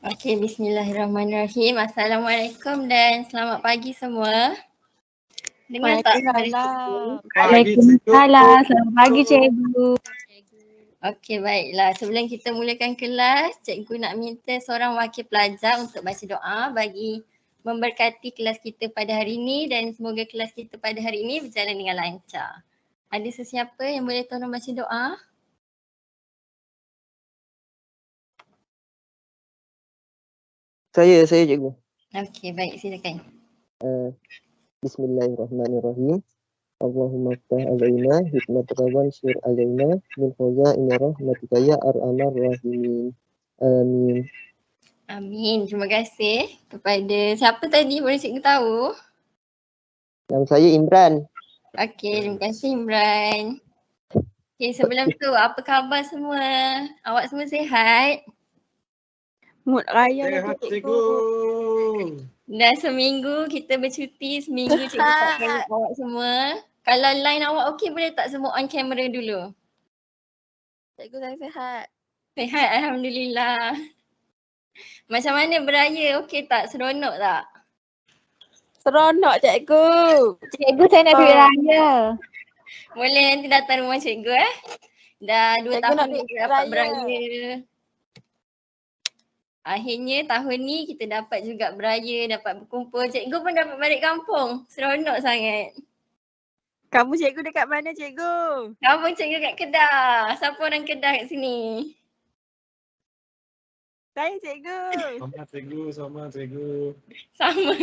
Okey, bismillahirrahmanirrahim. Assalamualaikum dan selamat pagi semua. Dengar tak? Waalaikumsalam. Waalaikumsalam. Selamat pagi cikgu. Okey, baiklah. Sebelum kita mulakan kelas, cikgu nak minta seorang wakil pelajar untuk baca doa bagi memberkati kelas kita pada hari ini dan semoga kelas kita pada hari ini berjalan dengan lancar. Ada sesiapa yang boleh tolong baca doa? Saya cikgu. Okey, baik, silakan. Bismillahirrahmanirrahim. Allahumma ftah alaina hikmataka wansur alaina min khazaini rahmatika ya arhamar rahimin. Amin. Amin. Terima kasih kepada siapa tadi boleh cikgu tahu? Nama saya Imran. Okey, terima kasih Imran. Okey, sebelum tu apa khabar semua? Awak semua sihat? Mood raya Sehat lagi cikgu. Dah seminggu kita bercuti, seminggu cikgu tak tengok awak semua. Kalau line awak okey boleh tak semua on camera dulu? Cikgu saya sehat. Sihat Alhamdulillah. Macam mana beraya? Okey tak? Seronok tak? Seronok cikgu. Cikgu saya nak duit raya. Boleh nanti datang rumah cikgu Dah 2 Cikgu tahun nak kita duit dapat raya. beraya. Akhirnya tahun ni kita dapat juga beraya, dapat berkumpul. Cikgu pun dapat balik kampung. Seronok sangat. Kamu cikgu dekat mana cikgu? Kampung cikgu kat Kedah. Siapa orang Kedah kat sini? Saya cikgu. Sama cikgu. Sama.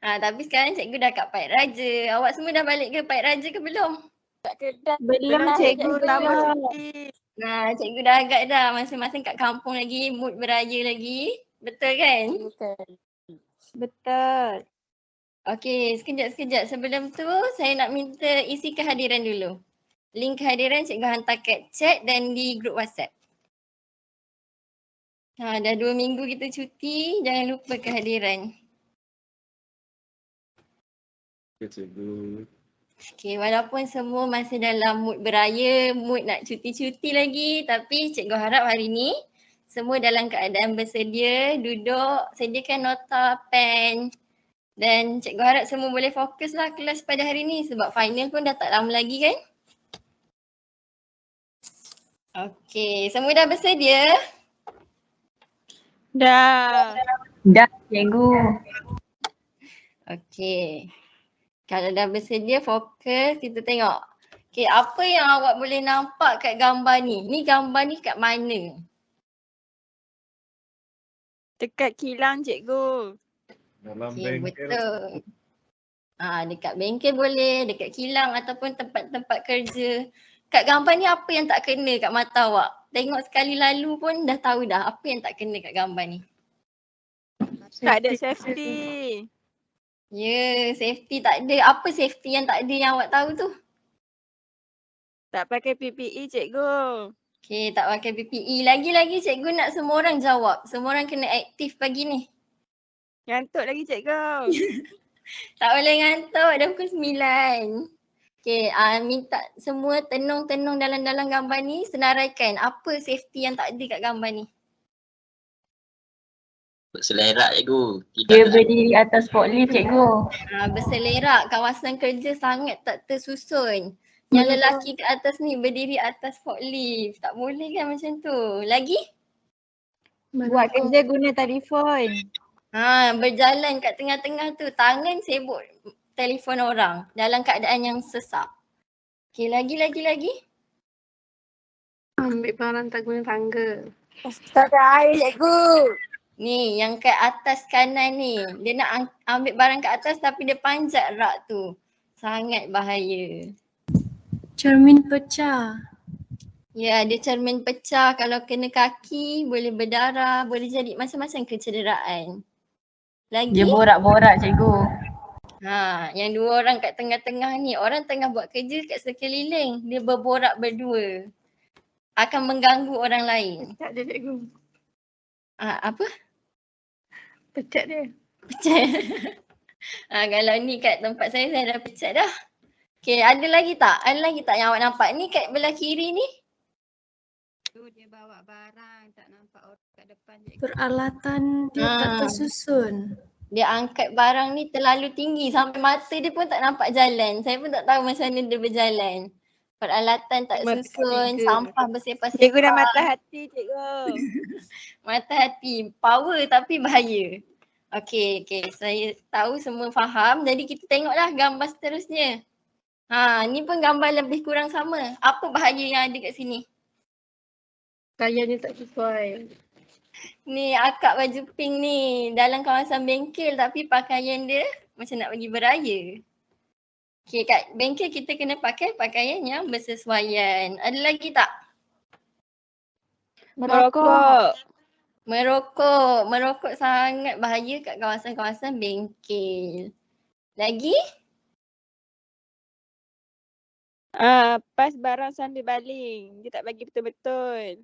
Tapi sekarang cikgu dah kat Pait Raja. Awak semua dah balik ke Pait Raja ke belum? Kat Kedah. Belum cikgu. Tambah cuti. Cikgu dah agak dah. Masing-masing kat kampung lagi, mood beraya lagi. Betul kan? Betul. Okey, sekejap. Sebelum tu saya nak minta isi kehadiran dulu. Link kehadiran cikgu hantar kat chat dan di grup WhatsApp. Dah 2 minggu kita cuti, jangan lupa kehadiran. Ya cikgu. Okey, walaupun semua masih dalam mood beraya, mood nak cuti-cuti lagi, tapi cikgu harap hari ni semua dalam keadaan bersedia, duduk, sediakan nota, pen dan cikgu harap semua boleh fokuslah kelas pada hari ni sebab final pun dah tak lama lagi kan? Okey, semua dah bersedia? Dah. Dah cikgu. Okey. Kalau dah bersedia fokus, kita tengok. Okey, apa yang awak boleh nampak kat gambar ni? Ni gambar ni kat mana? Dekat kilang cikgu. Dalam Okey, bengkel. betul. Dekat bengkel boleh, dekat kilang ataupun tempat-tempat kerja. Kat gambar ni apa yang tak kena kat mata awak? Tengok sekali lalu pun dah tahu dah apa yang tak kena kat gambar ni. Tak ada safety. Ya, safety tak ada. Apa safety yang tak ada yang awak tahu tu? Tak pakai PPE cikgu. Okey, tak pakai PPE. Lagi-lagi cikgu nak semua orang jawab. Semua orang kena aktif pagi ni. Ngantuk lagi cikgu. Tak boleh ngantuk, dah pukul 9. Okey, minta semua tenung-tenung dalam gambar ni senaraikan apa safety yang tak ada kat gambar ni. Berselerak cikgu. Dia berdiri atas forklift cikgu. Berselerak, kawasan kerja sangat tak tersusun. Yang lelaki kat atas ni berdiri atas forklift. Tak boleh kan macam tu. Lagi? Buat kerja guna telefon. Berjalan kat tengah-tengah tu, tangan sibuk telefon orang dalam keadaan yang sesak. Okey, lagi. Ambil barang tak guna tangga. Tak ada air cikgu. Ni yang kat atas kanan ni, dia nak ambil barang kat atas tapi dia panjat rak tu. Sangat bahaya. Cermin pecah. Ya, dia cermin pecah, kalau kena kaki boleh berdarah, boleh jadi macam-macam kecederaan. Lagi? Dia borak-borak cikgu. Yang 2 orang kat tengah-tengah ni, orang tengah buat kerja kat sekeliling, dia berborak berdua. Akan mengganggu orang lain. Pecat dia cikgu. Apa? Pecat dia. Pecat. Kalau ni kat tempat saya dah pecat dah. Okay, ada lagi tak? Ada lagi tak yang awak nampak? Ni kat belah kiri ni. Tu dia bawa barang, tak nampak orang kat depan cikgu. Peralatan dia tak tersusun. Dia angkat barang ni terlalu tinggi sampai mata dia pun tak nampak jalan. Saya pun tak tahu macam mana dia berjalan. Peralatan tak Mata susun, tiga. sampah bersepah-sepah. Cikgu dah mata hati cikgu. Mata hati, power tapi bahaya. Okey, saya tahu semua faham. Jadi kita tengoklah gambar seterusnya. Ni pun gambar lebih kurang sama. Apa bahaya yang ada kat sini? Kayanya tak sesuai. Ni akak baju pink ni dalam kawasan bengkel tapi pakaian dia macam nak pergi beraya. Okey, kat bengkel kita kena pakai pakaian yang bersesuaian. Ada lagi tak? Merokok. Merokok sangat bahaya kat kawasan-kawasan bengkel. Lagi? Pas barang sambil baling. Dia tak bagi betul-betul.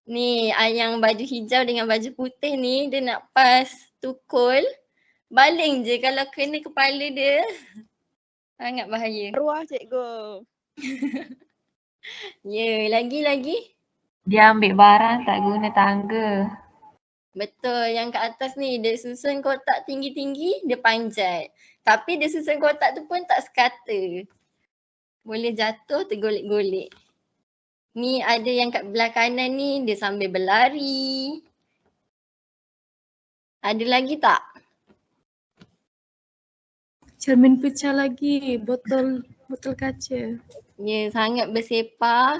Ni yang baju hijau dengan baju putih ni dia nak pas tukul. Baling je kalau kena kepala dia. Sangat bahaya. Ruah cikgu. Ya, lagi. Dia ambil barang tak guna tangga. Betul, yang kat atas ni dia susun kotak tinggi-tinggi, dia panjat. Tapi dia susun kotak tu pun tak sekata. Boleh jatuh tergolek-golek. Ni ada yang kat belah kanan ni dia sambil berlari. Ada lagi tak? Cermin pecah lagi, botol kaca. Ya, sangat bersepah.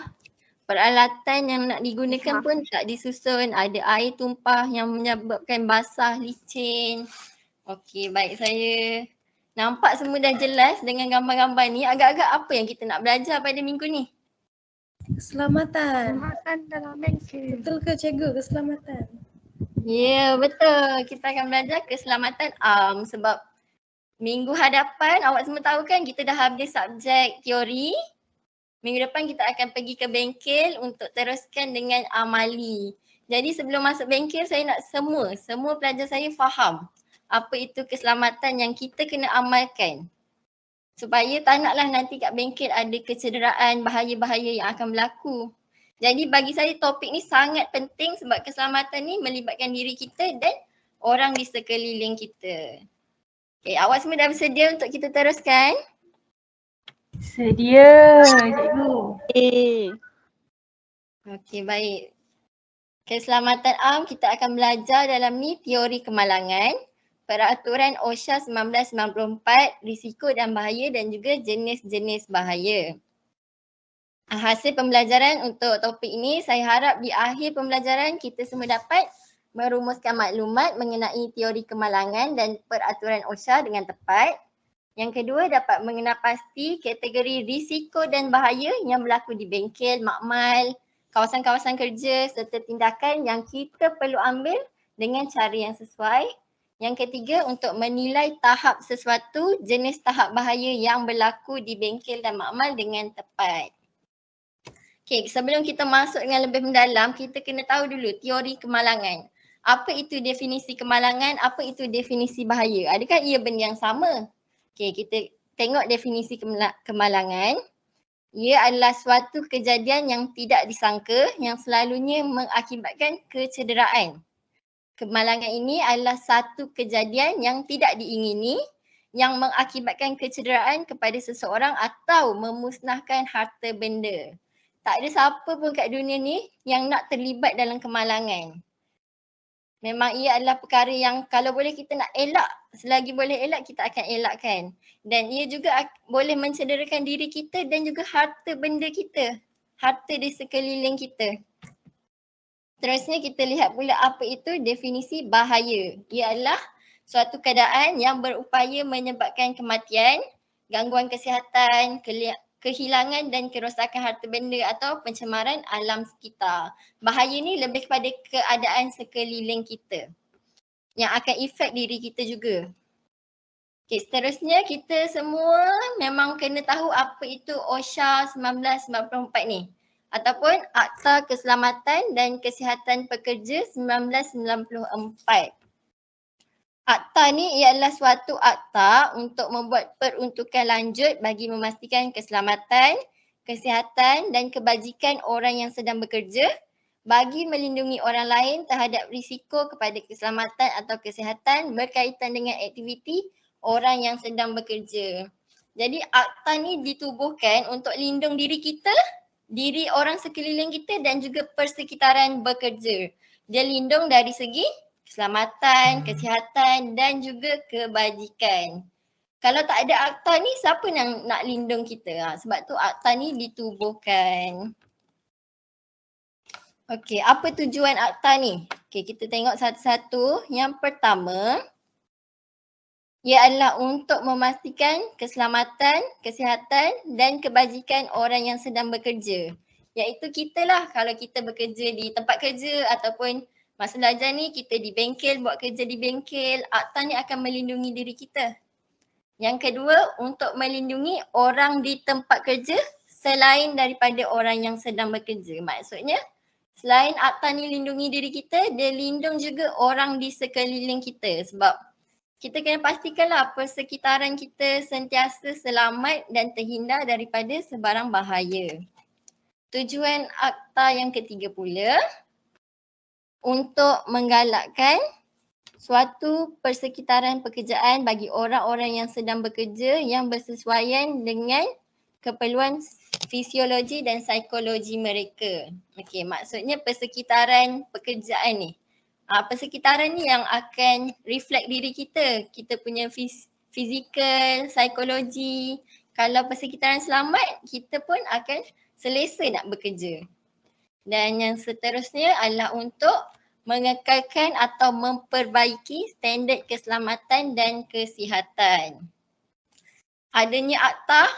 Peralatan yang nak digunakan pun tak disusun. Ada air tumpah yang menyebabkan basah, licin. Okey, baik, saya nampak semua dah jelas dengan gambar-gambar ni. Agak-agak apa yang kita nak belajar pada minggu ni? Keselamatan. Keselamatan dalam bengkel. Betul ke cikgu keselamatan? Ya, betul. Kita akan belajar keselamatan sebab minggu hadapan awak semua tahu kan kita dah habis subjek teori. Minggu depan kita akan pergi ke bengkel untuk teruskan dengan amali. Jadi sebelum masuk bengkel saya nak semua pelajar saya faham apa itu keselamatan yang kita kena amalkan. Supaya tak naklah nanti kat bengkel ada kecederaan, bahaya-bahaya yang akan berlaku. Jadi bagi saya topik ni sangat penting sebab keselamatan ni melibatkan diri kita dan orang di sekeliling kita. Okay, awak semua dah bersedia untuk kita teruskan? Sedia, cikgu. Okey, baik. Keselamatan kita akan belajar dalam ni teori kemalangan, peraturan OSHA 1994, risiko dan bahaya dan juga jenis-jenis bahaya. Hasil pembelajaran untuk topik ini, saya harap di akhir pembelajaran kita semua dapat merumuskan maklumat mengenai teori kemalangan dan peraturan OSHA dengan tepat. Yang kedua, dapat mengenal pasti kategori risiko dan bahaya yang berlaku di bengkel, makmal, kawasan-kawasan kerja serta tindakan yang kita perlu ambil dengan cara yang sesuai. Yang ketiga, untuk menilai tahap sesuatu, jenis tahap bahaya yang berlaku di bengkel dan makmal dengan tepat. Okay, sebelum kita masuk dengan lebih mendalam, kita kena tahu dulu teori kemalangan. Apa itu definisi kemalangan, apa itu definisi bahaya? Adakah ia benda yang sama? Okay, kita tengok definisi kemalangan. Ia adalah suatu kejadian yang tidak disangka yang selalunya mengakibatkan kecederaan. Kemalangan ini adalah satu kejadian yang tidak diingini yang mengakibatkan kecederaan kepada seseorang atau memusnahkan harta benda. Tak ada siapa pun kat dunia ni yang nak terlibat dalam kemalangan. Memang ia adalah perkara yang kalau boleh kita nak elak, selagi boleh elak kita akan elakkan. Dan ia juga boleh mencederakan diri kita dan juga harta benda kita, harta di sekeliling kita. Terusnya kita lihat pula apa itu definisi bahaya. Ia adalah suatu keadaan yang berupaya menyebabkan kematian, gangguan kesihatan, kehilangan dan kerosakan harta benda atau pencemaran alam sekitar. Bahaya ni lebih kepada keadaan sekeliling kita yang akan efek diri kita juga. Okay, seterusnya kita semua memang kena tahu apa itu OSHA 1994 ni ataupun Akta Keselamatan dan Kesihatan Pekerja 1994. Akta ni ialah suatu akta untuk membuat peruntukan lanjut bagi memastikan keselamatan, kesihatan dan kebajikan orang yang sedang bekerja bagi melindungi orang lain terhadap risiko kepada keselamatan atau kesihatan berkaitan dengan aktiviti orang yang sedang bekerja. Jadi akta ni ditubuhkan untuk lindung diri kita, diri orang sekeliling kita dan juga persekitaran bekerja. Dia lindung dari segi keselamatan, kesihatan dan juga kebajikan. Kalau tak ada akta ni, siapa yang nak lindung kita? Sebab tu akta ni ditubuhkan. Okey, apa tujuan akta ni? Okey, kita tengok satu-satu. Yang pertama, ia adalah untuk memastikan keselamatan, kesihatan dan kebajikan orang yang sedang bekerja. Iaitu kita lah, kalau kita bekerja di tempat kerja ataupun masa belajar ni kita di bengkel, buat kerja di bengkel, akta ni akan melindungi diri kita. Yang kedua, untuk melindungi orang di tempat kerja selain daripada orang yang sedang bekerja. Maksudnya, selain akta ni lindungi diri kita, dia lindung juga orang di sekeliling kita. Sebab kita kena pastikanlah persekitaran kita sentiasa selamat dan terhindar daripada sebarang bahaya. Tujuan akta yang ketiga pula, untuk menggalakkan suatu persekitaran pekerjaan bagi orang-orang yang sedang bekerja yang bersesuaian dengan keperluan fisiologi dan psikologi mereka. Okey, maksudnya persekitaran pekerjaan ni. Persekitaran ni yang akan reflect diri kita. Kita punya fizikal, psikologi. Kalau persekitaran selamat, kita pun akan selesa nak bekerja. Dan yang seterusnya adalah untuk mengekalkan atau memperbaiki standard keselamatan dan kesihatan. Adanya akta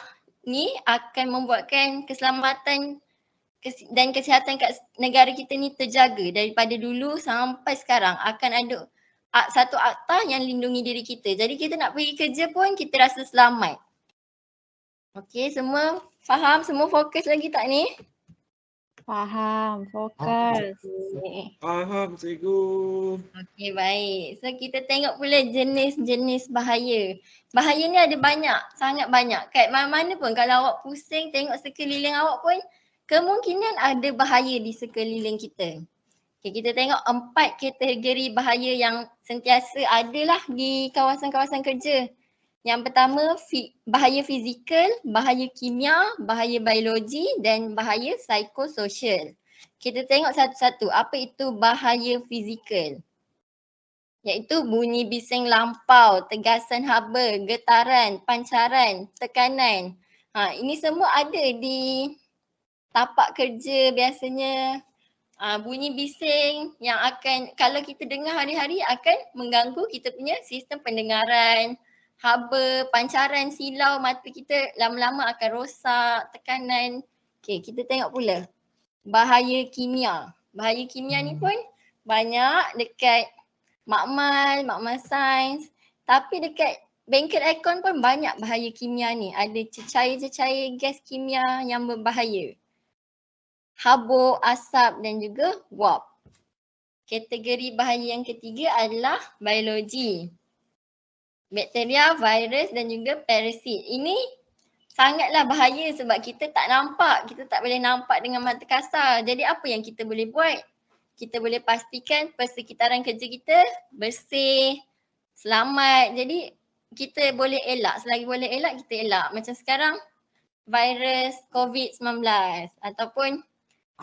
ni akan membuatkan keselamatan dan kesihatan kat negara kita ni terjaga daripada dulu sampai sekarang. Akan ada satu akta yang lindungi diri kita. Jadi kita nak pergi kerja pun kita rasa selamat. Okey, semua faham? Semua fokus lagi tak ni? Faham, fokus. Faham cikgu. Okey, baik. So kita tengok pula jenis-jenis bahaya. Bahaya ni ada banyak, sangat banyak. Kat mana-mana pun kalau awak pusing tengok sekeliling awak pun kemungkinan ada bahaya di sekeliling kita. Okey, kita tengok 4 kategori bahaya yang sentiasa adalah di kawasan-kawasan kerja. Yang pertama, bahaya fizikal, bahaya kimia, bahaya biologi dan bahaya psikososial. Kita tengok satu-satu. Apa itu bahaya fizikal? Iaitu bunyi bising lampau, tegasan haba, getaran, pancaran, tekanan. Ini semua ada di tapak kerja biasanya. Bunyi bising yang akan, kalau kita dengar hari-hari akan mengganggu kita punya sistem pendengaran. Haba, pancaran, silau mata kita lama-lama akan rosak, tekanan. Okey, kita tengok pula bahaya kimia. Bahaya kimia ni pun banyak dekat makmal sains. Tapi dekat bengkel aircon pun banyak bahaya kimia ni. Ada cecair-cecair gas kimia yang berbahaya. Habuk, asap dan juga wap. Kategori bahaya yang ketiga adalah biologi. Bakteria, virus dan juga parasit. Ini sangatlah bahaya sebab kita tak nampak. Kita tak boleh nampak dengan mata kasar. Jadi apa yang kita boleh buat? Kita boleh pastikan persekitaran kerja kita bersih, selamat. Jadi kita boleh elak. Selagi boleh elak, kita elak. Macam sekarang virus COVID-19 ataupun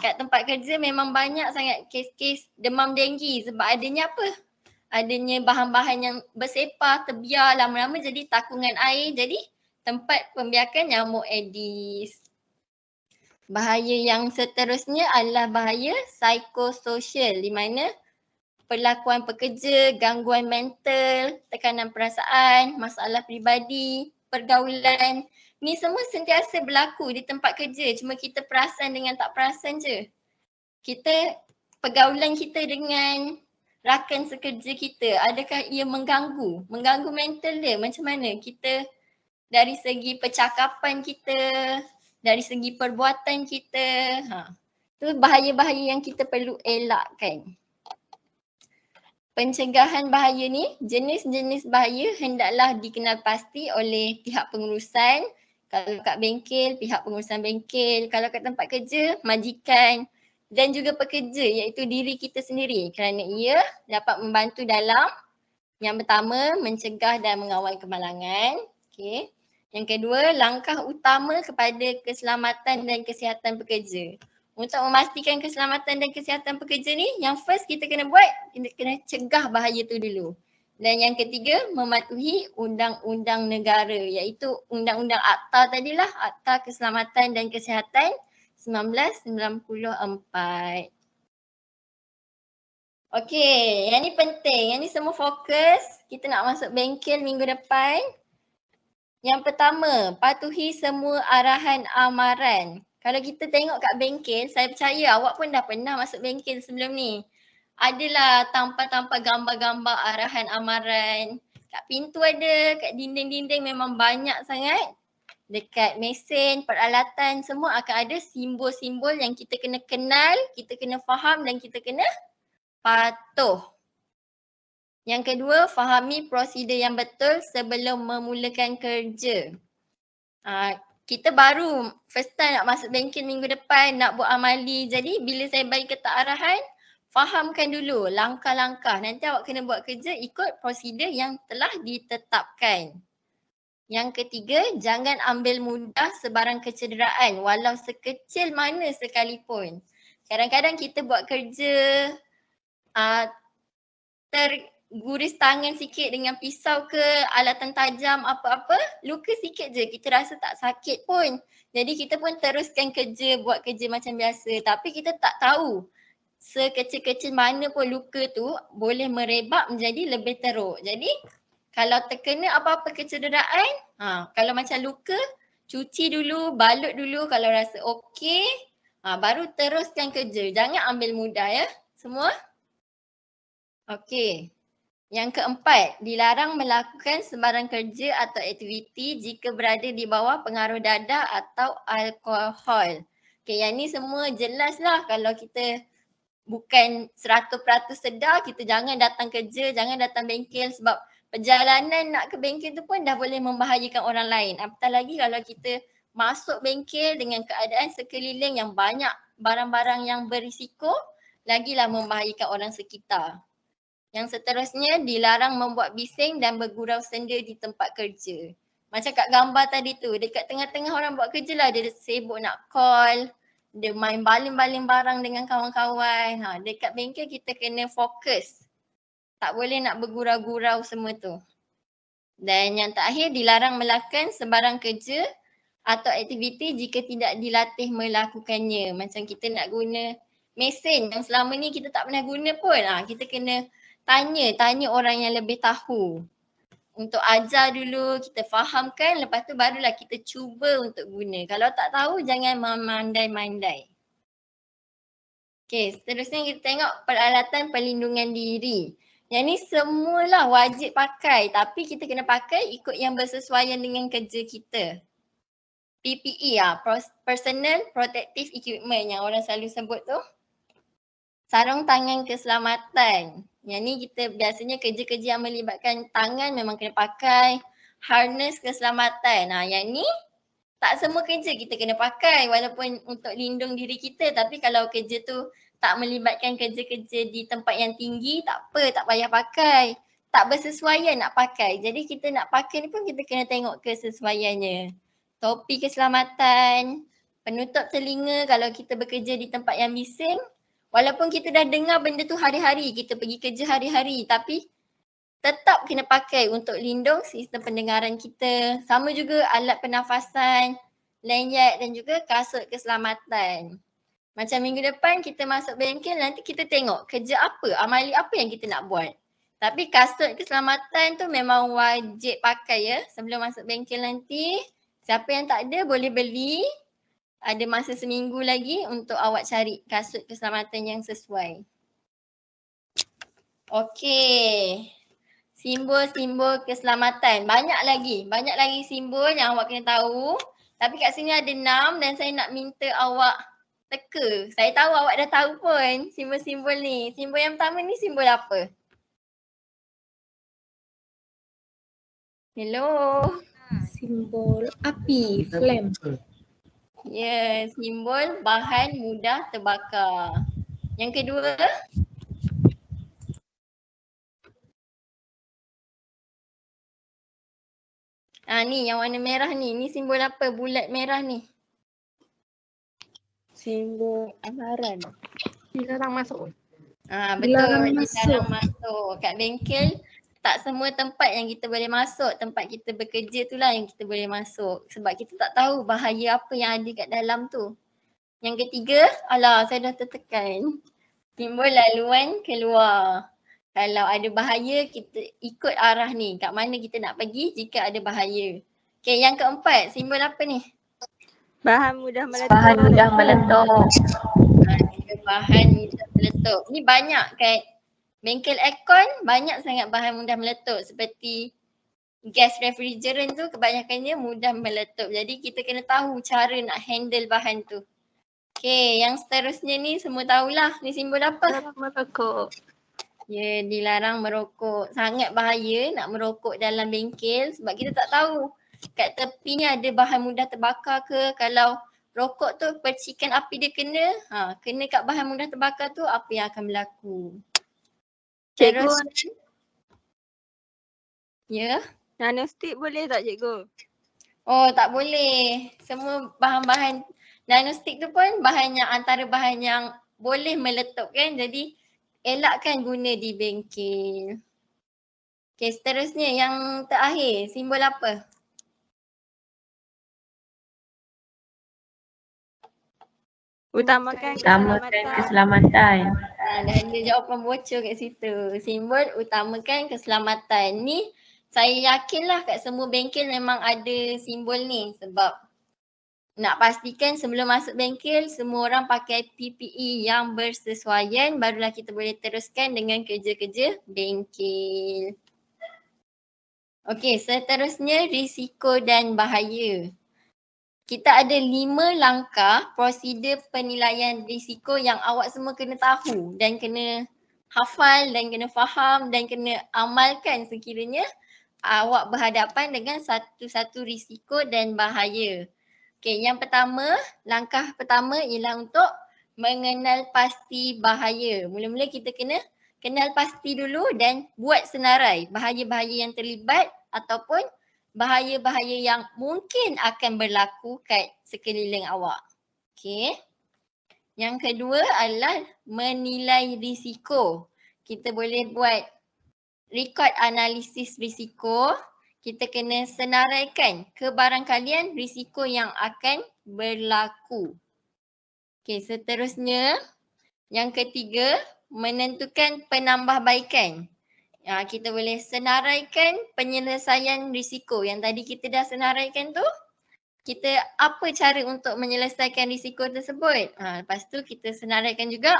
kat tempat kerja memang banyak sangat kes-kes demam denggi sebab adanya apa? Adanya bahan-bahan yang bersepah, terbiar lama-lama jadi takungan air, jadi tempat pembiakan nyamuk Aedes. Bahaya yang seterusnya adalah bahaya psikososial di mana perlakuan pekerja, gangguan mental, tekanan perasaan, masalah peribadi, pergaulan. Ni semua sentiasa berlaku di tempat kerja, cuma kita perasan dengan tak perasan je. Pergaulan kita dengan rakan sekerja kita, adakah ia mengganggu mental dia? Macam mana kita dari segi percakapan kita, dari segi perbuatan kita, tu bahaya-bahaya yang kita perlu elakkan. Pencegahan bahaya ni, jenis-jenis bahaya hendaklah dikenal pasti oleh pihak pengurusan. Kalau kat bengkel, pihak pengurusan bengkel. Kalau kat tempat kerja, majikan. dan juga pekerja iaitu diri kita sendiri kerana ia dapat membantu dalam yang pertama mencegah dan mengawal kemalangan. Okey. Yang kedua, langkah utama kepada keselamatan dan kesihatan pekerja. Untuk memastikan keselamatan dan kesihatan pekerja ni, yang first kita kena buat, kita kena cegah bahaya tu dulu. Dan yang ketiga, mematuhi undang-undang negara iaitu undang-undang Akta tadilah, Akta Keselamatan dan Kesihatan 1994. Okey, yang ni penting. Yang ni semua fokus. Kita nak masuk bengkel minggu depan. Yang pertama, patuhi semua arahan amaran. Kalau kita tengok kat bengkel, saya percaya awak pun dah pernah masuk bengkel sebelum ni. Adalah tampal-tampal gambar-gambar arahan amaran. Kat pintu ada, kat dinding-dinding memang banyak sangat. Dekat mesin, peralatan, semua akan ada simbol-simbol yang kita kena kenal, kita kena faham dan kita kena patuh. Yang kedua, fahami prosedur yang betul sebelum memulakan kerja. Kita baru first time nak masuk bengkel minggu depan, nak buat amali. Jadi bila saya bagi ketak arahan, fahamkan dulu langkah-langkah. Nanti awak kena buat kerja ikut prosedur yang telah ditetapkan. Yang ketiga, jangan ambil mudah sebarang kecederaan walau sekecil mana sekalipun. Kadang-kadang kita buat kerja terguris tangan sikit dengan pisau ke alatan tajam apa-apa, luka sikit je, kita rasa tak sakit pun. Jadi kita pun teruskan kerja, buat kerja macam biasa. Tapi kita tak tahu sekecil-kecil mana pun luka tu boleh merebak menjadi lebih teruk. Jadi kalau terkena apa-apa kecederaan, kalau macam luka, cuci dulu, balut dulu kalau rasa okey, baru teruskan kerja. Jangan ambil mudah ya semua. Okey. Yang keempat, dilarang melakukan sembarang kerja atau aktiviti jika berada di bawah pengaruh dadah atau alkohol. Okey, yang ni semua jelas lah kalau kita bukan 100% sedar, kita jangan datang kerja, jangan datang bengkel sebab perjalanan nak ke bengkel tu pun dah boleh membahayakan orang lain. Apatah lagi kalau kita masuk bengkel dengan keadaan sekeliling yang banyak barang-barang yang berisiko, lagilah membahayakan orang sekitar. Yang seterusnya, dilarang membuat bising dan bergurau senda di tempat kerja. Macam kat gambar tadi tu, dekat tengah-tengah orang buat kerja lah, dia sibuk nak call, dia main baling-baling barang dengan kawan-kawan. Dekat bengkel kita kena fokus. Tak boleh nak bergurau-gurau semua tu. Dan yang terakhir, dilarang melakukan sembarang kerja atau aktiviti jika tidak dilatih melakukannya. Macam kita nak guna mesin yang selama ni kita tak pernah guna pun. Kita kena tanya orang yang lebih tahu. Untuk ajar dulu, kita fahamkan, lepas tu barulah kita cuba untuk guna. Kalau tak tahu, jangan memandai-mandai. Okey, seterusnya kita tengok peralatan perlindungan diri. Yang ni semualah wajib pakai, tapi kita kena pakai ikut yang bersesuaian dengan kerja kita. PPE Personal Protective Equipment yang orang selalu sebut tu. Sarung tangan keselamatan. Yang ni kita biasanya kerja-kerja yang melibatkan tangan memang kena pakai. Harness keselamatan. Yang ni tak semua kerja kita kena pakai walaupun untuk lindung diri kita. Tapi kalau kerja tu tak melibatkan kerja-kerja di tempat yang tinggi, tak apa, tak payah pakai. Tak bersesuaian nak pakai. Jadi kita nak pakai ni pun kita kena tengok kesesuaiannya. Topi keselamatan, penutup telinga kalau kita bekerja di tempat yang bising. Walaupun kita dah dengar benda tu hari-hari, kita pergi kerja hari-hari, tapi tetap kena pakai untuk lindung sistem pendengaran kita. Sama juga alat pernafasan, lanyard dan juga kasut keselamatan. Macam minggu depan kita masuk bengkel, nanti kita tengok kerja apa, amali apa yang kita nak buat. Tapi kasut keselamatan tu memang wajib pakai ya sebelum masuk bengkel nanti. Siapa yang tak ada boleh beli. Ada masa seminggu lagi untuk awak cari kasut keselamatan yang sesuai. Okey. Simbol-simbol keselamatan. Banyak lagi simbol yang awak kena tahu. Tapi kat sini ada 6 dan saya nak minta awak teka. Saya tahu awak dah tahu pun simbol-simbol ni. Simbol yang pertama ni simbol apa? Hello. Simbol api, flame. Ya, simbol bahan mudah terbakar. Yang kedua, ni yang warna merah ni. Ni simbol apa? Bulat merah ni. Simbol amaran. Dilarang masuk. Betul, Dilarang dilarang masuk. Kat bengkel, tak semua tempat yang kita boleh masuk. Tempat kita bekerja tu lah yang kita boleh masuk. Sebab kita tak tahu bahaya apa yang ada kat dalam tu. Yang ketiga, saya dah tertekan. Simbol laluan keluar. Kalau ada bahaya, kita ikut arah ni. Kat mana kita nak pergi jika ada bahaya. Okay, yang keempat, simbol apa ni? Bahan mudah meletup. Bahan mudah meletup. Bahan mudah meletup. Ni banyak kat bengkel aircon, banyak sangat bahan mudah meletup. Seperti gas refrigerant tu kebanyakannya mudah meletup. Jadi kita kena tahu cara nak handle bahan tu. Okay, yang seterusnya ni semua tahulah. Ni simbol apa? Dilarang merokok. Ya, dilarang merokok. Sangat bahaya nak merokok dalam bengkel sebab kita tak tahu kat tepi ni ada bahan mudah terbakar ke. Kalau rokok tu percikan api dia kena kat bahan mudah terbakar tu, apa yang akan berlaku? Cikgu, ya? nanostick boleh tak cikgu? Oh, tak boleh. Semua bahan-bahan nanostick tu pun antara bahan yang boleh meletup kan. Jadi elakkan guna di bengkel. Okay, seterusnya yang terakhir, simbol apa? Utamakan keselamatan. Dah ada jawapan bocor kat situ. Simbol utamakan keselamatan. Ni saya yakinlah kat semua bengkel memang ada simbol ni sebab nak pastikan sebelum masuk bengkel semua orang pakai PPE yang bersesuaian, barulah kita boleh teruskan dengan kerja-kerja bengkel. Okey, seterusnya risiko dan bahaya. Kita ada 5 langkah prosedur penilaian risiko yang awak semua kena tahu dan kena hafal dan kena faham dan kena amalkan sekiranya awak berhadapan dengan satu-satu risiko dan bahaya. Okey, yang pertama, langkah pertama ialah untuk mengenal pasti bahaya. Mula-mula kita kena kenal pasti dulu dan buat senarai bahaya-bahaya yang terlibat ataupun bahaya-bahaya yang mungkin akan berlaku kat sekeliling awak. Okey. Yang kedua adalah menilai risiko. Kita boleh buat rekod analisis risiko. Kita kena senaraikan kebarangkalian risiko yang akan berlaku. Okey, seterusnya yang ketiga, menentukan penambahbaikan. Kita boleh senaraikan penyelesaian risiko. Yang tadi kita dah senaraikan tu, kita apa cara untuk menyelesaikan risiko tersebut. Lepas tu kita senaraikan juga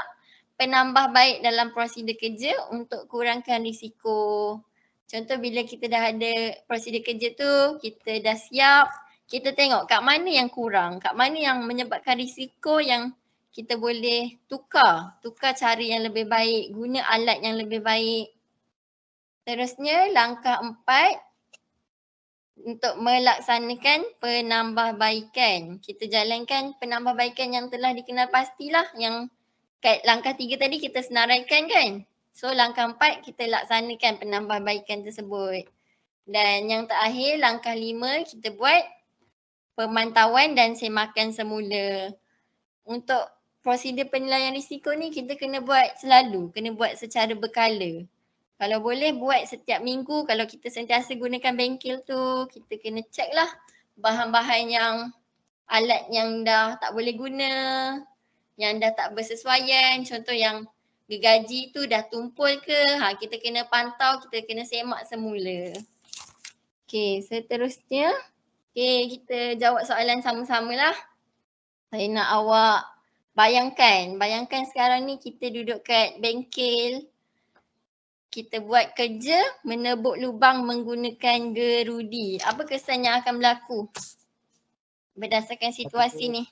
penambahbaik dalam prosedur kerja untuk kurangkan risiko. Contoh bila kita dah ada prosedur kerja tu, kita dah siap, kita tengok kat mana yang kurang, kat mana yang menyebabkan risiko yang kita boleh tukar cara yang lebih baik, guna alat yang lebih baik. Terusnya langkah 4 untuk melaksanakan penambahbaikan. Kita jalankan penambahbaikan yang telah dikenal pastilah, yang kat langkah 3 tadi kita senaraikan kan. So langkah 4 kita laksanakan penambahbaikan tersebut. Dan yang terakhir langkah 5 kita buat pemantauan dan semakan semula. Untuk prosedur penilaian risiko ni kita kena buat selalu, kena buat secara berkala. Kalau boleh buat setiap minggu, kalau kita sentiasa gunakan bengkel tu, kita kena check lah bahan-bahan yang alat yang dah tak boleh guna, yang dah tak bersesuaian, contoh yang gergaji tu dah tumpul ke, kita kena pantau, kita kena semak semula. Okey, seterusnya, kita jawab soalan sama-sama lah. Saya nak awak bayangkan sekarang ni kita duduk kat bengkel, kita buat kerja menebuk lubang menggunakan gerudi. Apa kesan yang akan berlaku berdasarkan situasi ni?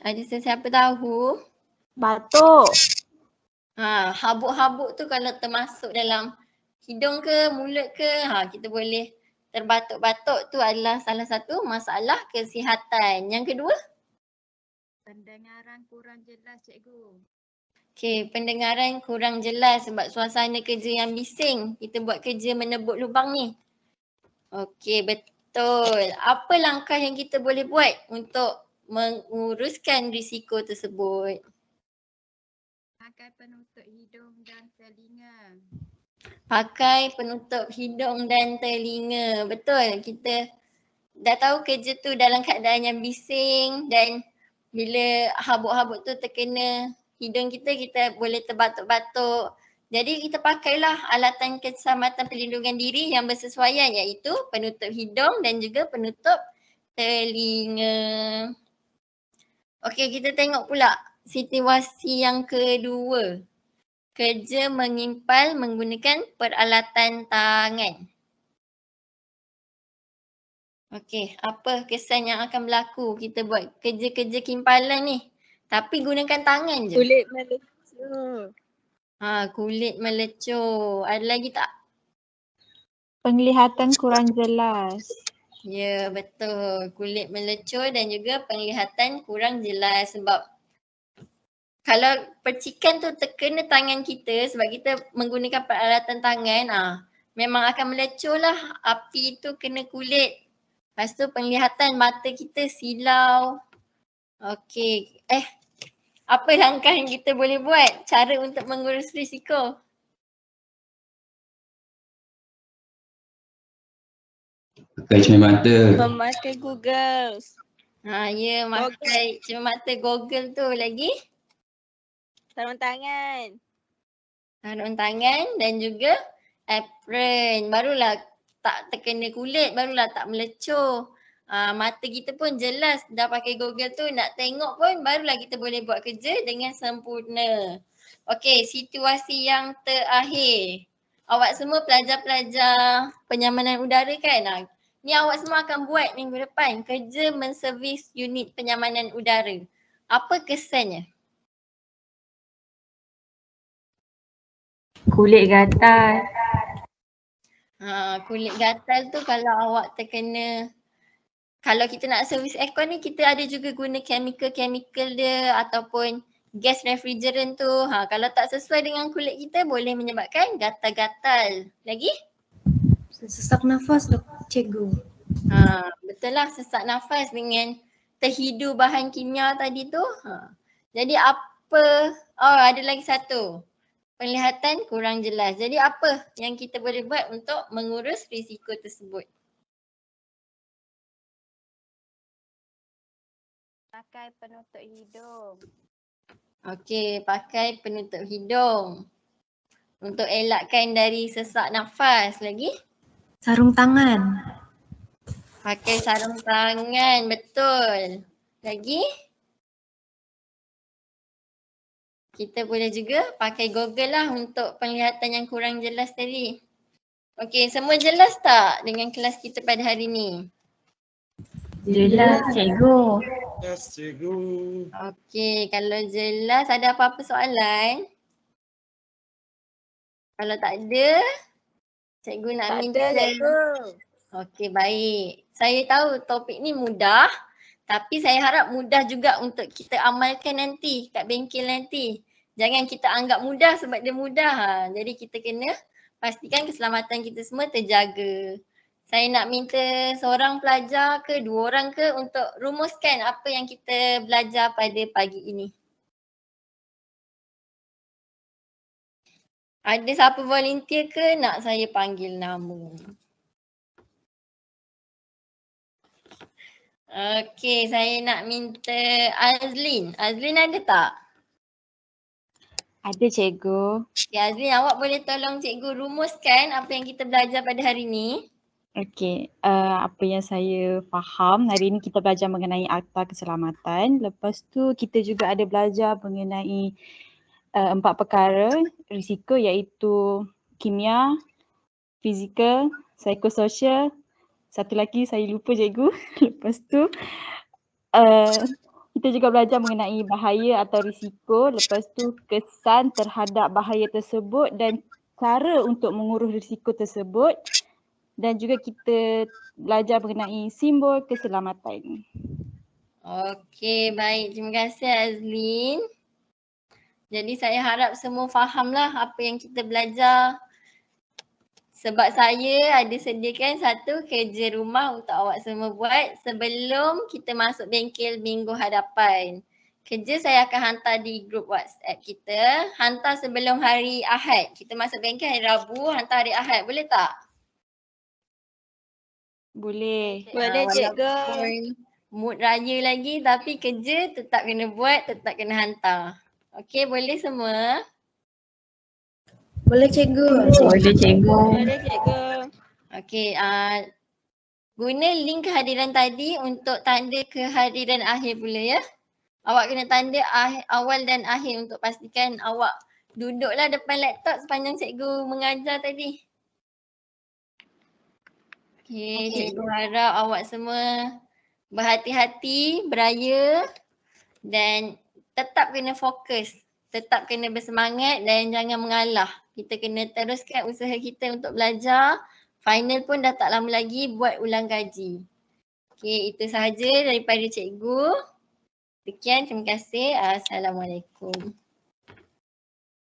Ada sesiapa tahu? Batuk. Habuk-habuk tu kalau termasuk dalam hidung ke, mulut ke, kita boleh terbatuk-batuk tu adalah salah satu masalah kesihatan. Yang kedua? Pendengaran kurang jelas cikgu. Okey, pendengaran kurang jelas sebab suasana kerja yang bising. Kita buat kerja menebuk lubang ni. Okey, betul. Apa langkah yang kita boleh buat untuk menguruskan risiko tersebut? Pakai penutup hidung dan telinga. Pakai penutup hidung dan telinga. Betul, kita dah tahu kerja tu dalam keadaan yang bising dan bila habuk-habuk tu terkena hidung kita, kita boleh terbatuk-batuk. Jadi kita pakailah alatan keselamatan perlindungan diri yang bersesuaian iaitu penutup hidung dan juga penutup telinga. Okey, kita tengok pula situasi yang kedua. Kerja mengimpal menggunakan peralatan tangan. Okey, apa kesan yang akan berlaku kita buat kerja-kerja kimpalan ni? Tapi gunakan tangan je. Kulit melecur. Kulit melecur. Ada lagi tak? Penglihatan kurang jelas. Ya, betul. Kulit melecur dan juga penglihatan kurang jelas sebab kalau percikan tu terkena tangan kita sebab kita menggunakan peralatan tangan, memang akan melecur lah. Api tu kena kulit. Lepas tu penglihatan mata kita silau. Okey. Apa langkah yang kita boleh buat? Cara untuk mengurus risiko? Pakai cermin mata. Memakai Google. Ya, pakai cermin mata Google tu lagi. Sarung tangan. Sarung tangan dan juga apron. Barulah tak terkena kulit, barulah tak melecur. Mata kita pun jelas dah pakai Google tu, nak tengok pun barulah kita boleh buat kerja dengan sempurna. Okey, situasi yang terakhir. Awak semua pelajar-pelajar penyamanan udara kan? Ni awak semua akan buat minggu depan, kerja menservis unit penyamanan udara. Apa kesannya? Kulit gatal. Kulit gatal tu kalau awak terkena, kalau kita nak servis aircon ni kita ada juga guna chemical dia ataupun gas refrigerant tu. Kalau tak sesuai dengan kulit kita boleh menyebabkan gatal-gatal. Lagi? Sesak nafas cikgu. Betul lah, sesak nafas dengan terhidu bahan kimia tadi tu. Jadi apa? Ada lagi satu. Penglihatan kurang jelas. Jadi apa yang kita boleh buat untuk mengurus risiko tersebut? Pakai penutup hidung. Okey, pakai penutup hidung. Untuk elakkan dari sesak nafas. Lagi? Sarung tangan. Pakai sarung tangan, betul. Lagi? Kita boleh juga pakai Google lah untuk penglihatan yang kurang jelas tadi. Okey, semua jelas tak dengan kelas kita pada hari ni? Jelas cikgu. Yes, cikgu. Okey, kalau jelas ada apa-apa soalan? Kalau tak ada, cikgu nak minta. Okey, baik. Saya tahu topik ni mudah, tapi saya harap mudah juga untuk kita amalkan nanti kat bengkel nanti. Jangan kita anggap mudah sebab dia mudah. Jadi kita kena pastikan keselamatan kita semua terjaga. Saya nak minta seorang pelajar ke dua orang ke untuk rumuskan apa yang kita belajar pada pagi ini. Ada siapa volunteer ke nak saya panggil nama? Okey, saya nak minta Azlin. Azlin ada tak? Ada cikgu. Okay, Azlin, awak boleh tolong cikgu rumuskan apa yang kita belajar pada hari ni? Okey, apa yang saya faham hari ini kita belajar mengenai akta keselamatan. Lepas tu kita juga ada belajar mengenai 4 perkara risiko iaitu kimia, fizikal, psikososial. Satu lagi saya lupa cikgu. Lepas tu kita juga belajar mengenai bahaya atau risiko. Lepas tu kesan terhadap bahaya tersebut dan cara untuk mengurus risiko tersebut dan juga kita belajar mengenai simbol keselamatan. Okey, baik. Terima kasih Azlin. Jadi saya harap semua fahamlah apa yang kita belajar. Sebab saya ada sediakan satu kerja rumah untuk awak semua buat sebelum kita masuk bengkel minggu hadapan. Kerja saya akan hantar di grup WhatsApp kita. Hantar sebelum hari Ahad. Kita masuk bengkel hari Rabu, hantar hari Ahad. Boleh tak? Boleh. Boleh cikgu. Walaupun mood raya lagi tapi kerja tetap kena buat, tetap kena hantar. Okey, boleh semua? Boleh cikgu. Boleh cikgu. Okey, guna link kehadiran tadi untuk tanda kehadiran akhir pula ya. Awak kena tanda awal dan akhir untuk pastikan awak duduklah depan laptop sepanjang cikgu mengajar tadi. Okey, cikgu harap awak semua berhati-hati, beraya dan tetap kena fokus. Tetap kena bersemangat dan jangan mengalah. Kita kena teruskan usaha kita untuk belajar. Final pun dah tak lama lagi, buat ulang kaji. Okey, itu sahaja daripada cikgu. Sekian, terima kasih. Assalamualaikum.